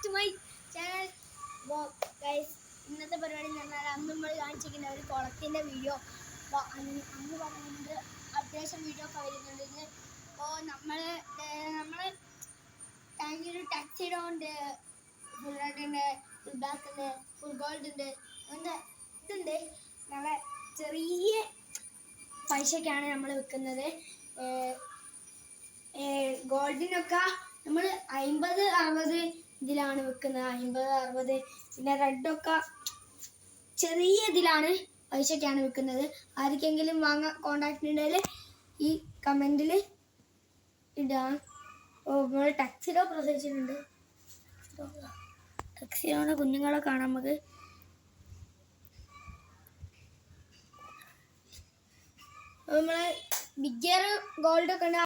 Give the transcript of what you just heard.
To my channel. Guys, ഇന്നത്തെ പരിപാടി എന്ന് പറഞ്ഞാൽ അന്ന് നമ്മൾ കാണിച്ചിരിക്കുന്ന ഒരു കുളത്തിൻ്റെ വീഡിയോ. അപ്പോൾ അന്ന് പറയുന്നത് അത്യാവശ്യം വീഡിയോ ഒക്കെ വരുന്നുണ്ട്. അപ്പോൾ നമ്മൾ ടാങ്കിൽ ടക്സിഡോ ഉണ്ട്, ഫുൾ റെഡ് ഉണ്ട്, ഫുൾ ബ്ലാക്ക് ഉണ്ട്, ഫുൾ ഗോൾഡ് ഉണ്ട്, അങ്ങനെ ഇതുണ്ട്. നമ്മളെ ചെറിയ പൈസക്കാണ് നമ്മൾ വിൽക്കുന്നത്. ഗോൾഡിനൊക്കെ നമ്മൾ 50-60 ഇതിലാണ് വിൽക്കുന്നത്, 50-60. പിന്നെ റെഡൊക്കെ ചെറിയ ഇതിലാണ് പൈസക്കാണ് വിൽക്കുന്നത്. ആർക്കെങ്കിലും വാങ്ങാൻ കോണ്ടാക്ട് ഉണ്ടെങ്കിൽ ഈ കമൻറ്റിൽ ഇടാം. നമ്മൾ ടക്സിഡോ പ്രസവിച്ചിട്ടുണ്ട്. ടക്സിഡോയുടെ കുഞ്ഞുങ്ങളെ കാണാം നമുക്ക്. നമ്മളെ ബിഗ്ഗർ ഗോൾഡൊക്കെ ഉണ്ട്.